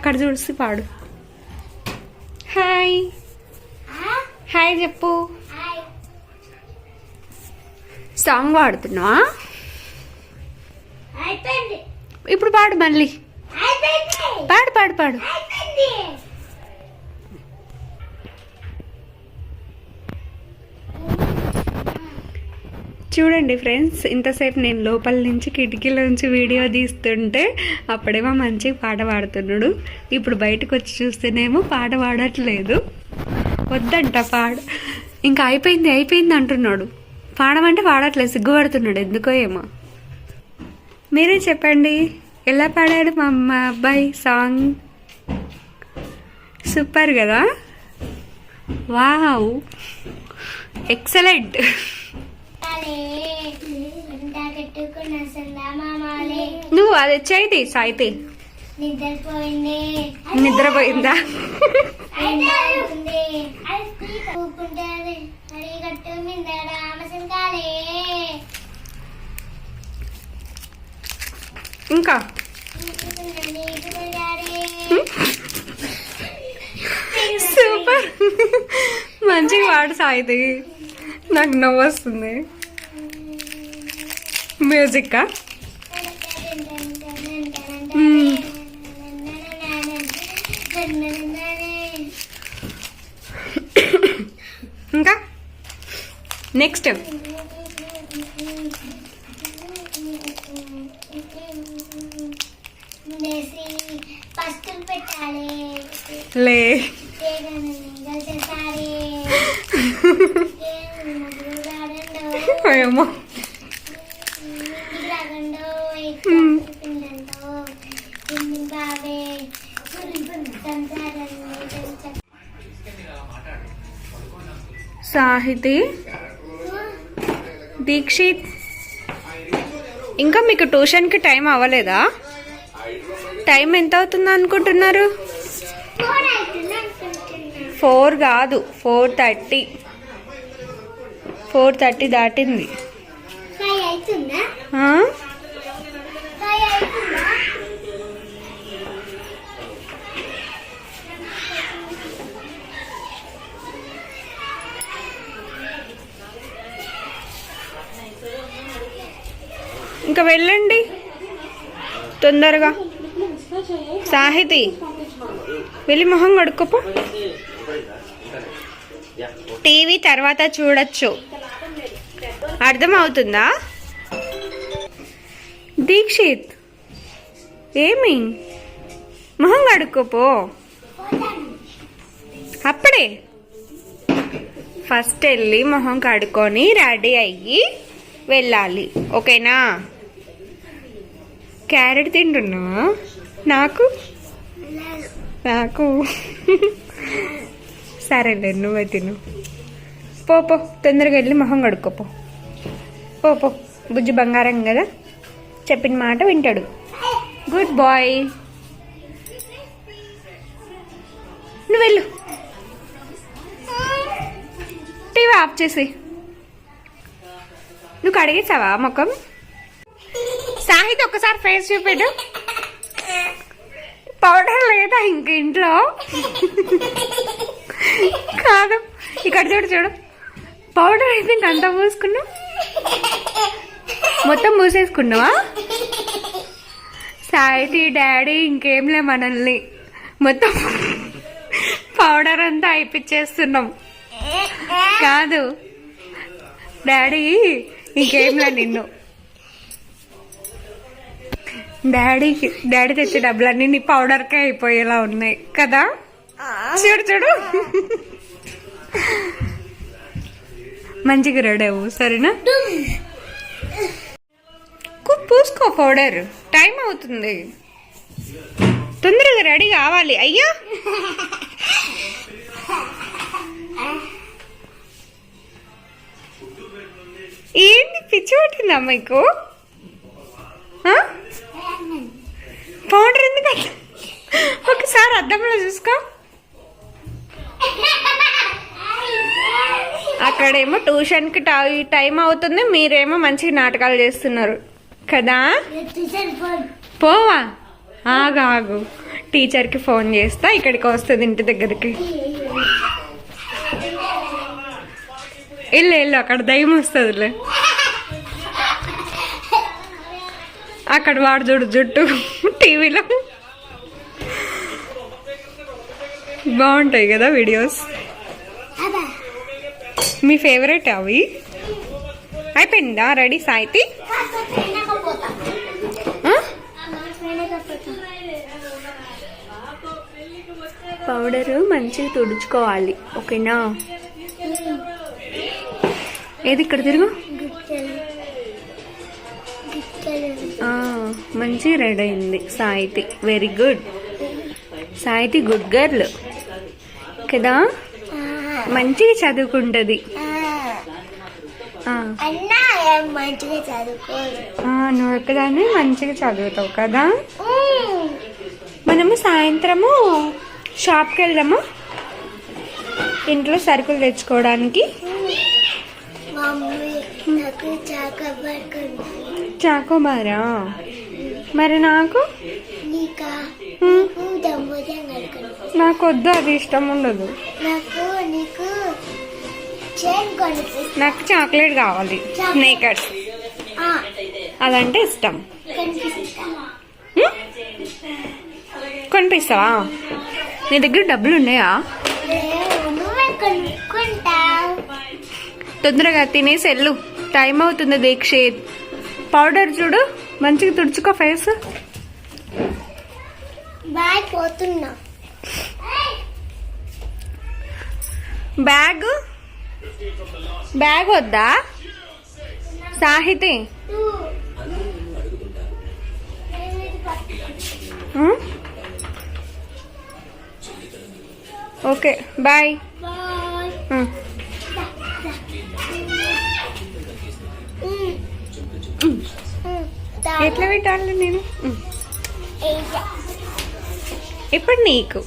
అక్కడ చూసి పాడు. హాయ్ హాయ్ చెప్పు. సాంగ్ పాడుతున్నావా? ఇప్పుడు పాడు, మళ్ళీ పాడు పాడు పాడు. చూడండి ఫ్రెండ్స్, ఇంతసేపు నేను లోపల నుంచి కిటికీలోంచి వీడియో తీస్తుంటే అప్పుడేమో మంచిగా పాట పాడుతున్నాడు. ఇప్పుడు బయటకు వచ్చి చూస్తేనేమో పాట పాడట్లేదు. వద్దంట పాడ, ఇంకా అయిపోయింది అయిపోయింది అంటున్నాడు. పాడమంటే పాడట్లేదు, సిగ్గుపడుతున్నాడు ఎందుకో ఏమో. మీరే చెప్పండి, ఎలా పాడాడు మా అబ్బాయి సాంగ్? సూపర్ కదా, వావ్, ఎక్సలెంట్. నువ్వు అది చేయి సాయితే. నిద్రపోయిందా? ఇంకా సూపర్, మంచిగా పాడు సాయితే. నాకు నవ్వు వస్తుంది. మ్యూజిక్ ఇంకా నెక్స్ట్ లే ఏమో. సాహితి, దీక్షిత్, ఇంకా మీకు ట్యూషన్కి టైం అవ్వలేదా? టైం ఎంత అవుతుంది అనుకుంటున్నారు? 4 కాదు, 4:30. 4:30 దాటింది. ఇంకా వెళ్ళండి తొందరగా. సాహితి, వెళ్ళి మొహం కడుక్కోపో. టీవీ తర్వాత చూడొచ్చు, అర్థమవుతుందా? దీక్షిత్, ఏమి మొహం కడుక్కోపో. అప్పుడే ఫస్ట్ వెళ్ళి మొహం కడుక్కొని రెడీ అయ్యి వెళ్ళాలి, ఓకేనా? క్యారెట్ తింటున్నావా? నాకు నాకు సరేలే, నువ్వే తిను. పో పో, తొందరగా వెళ్ళి మొహం కడుక్కోపో. పో పో, బుజ్జి బంగారం కదా, చెప్పిన మాట వింటాడు. Good boy. నువ్వు వెళ్ళు, టీవీ ఆఫ్ చేసి. నువ్వు కడిగేసావా ముఖం? సాహిత్, ఒక్కసారి ఫేస్ చూపెట్టు. పౌడర్ లేదా ఇంక ఇంట్లో? కాదు, ఇక్కడ చూడు చూడు, పౌడర్ అయితే ఇంకంతా పూసుకున్నావు, మొత్తం పూసేసుకున్నావా? సాహితీ డాడీ ఇంకేంలే, మనల్ని మొత్తం పౌడర్ అంతా అయిపిచ్చేస్తున్నాం. కాదు డాడీ, ఇంకేంలే నిన్ను. డాడీ తెచ్చే డబ్బులన్నీ నీ పౌడర్కే అయిపోయేలా ఉన్నాయి కదా. చూడు చూడు, మంచిగా రెడీ అవ్వు, సరేనా? పూసుకో పౌడర్, టైం అవుతుంది, తొందరగా రెడీ కావాలి. అయ్యో, ఏంటి పిచ్చి పట్టిందా మీకు? పౌడర్ ఎందుకంటే ఒకసారి అద్దంలో చూసుకో. అక్కడేమో ట్యూషన్కి టైం అవుతుంది, మీరేమో మంచిగా నాటకాలు చేస్తున్నారు కదా. పోవా, ఆగు టీచర్కి ఫోన్ చేస్తా, ఇక్కడికి వస్తుంది ఇంటి దగ్గరికి. వెళ్ళు అక్కడ దయ్యం వస్తుందిలే. అక్కడ వాడు చూడు జుట్టు టీవీలో బాగుంటాయి కదా వీడియోస్. మీ ఫేవరెట్ అవి? అయిపోయిందా రెడీ సాయితి? పౌడరు మంచిగా తుడుచుకోవాలి, ఓకేనా? ఏది ఇక్కడ తిరుగు. మంచిగా రెడీ అయింది సాయితి, వెరీ గుడ్. సాయితి గుడ్ గర్ల్ కదా, మంచిగా చదువుకుంటది. నువ్వు ఒక్కదాన్ని మంచిగా చదువుతావు కదా. మనము సాయంత్రము షాప్కి వెళ్దామా ఇంట్లో సరుకులు తెచ్చుకోవడానికి? చాకోబారా? మరి నాకు నాకు వద్దు, అది ఇష్టం ఉండదు నాకు. చాక్లెట్ కావాలి, స్నేకర్స్ అదంటే ఇష్టం. కొనిపిస్తావా? నీ దగ్గర డబ్బులు ఉన్నాయా? తొందరగా తినేసి వెళ్ళు, టైం అవుతుంది. దీక్షిత్ పౌడర్ చూడు, మంచిగా తుడుచుకో ఫేస్. బ్యాగ్ బ్యాగ్ వద్దా సాహితి? Okay bye. ఎట్లా పెట్టాలి నేను ఇప్పుడు? నీకు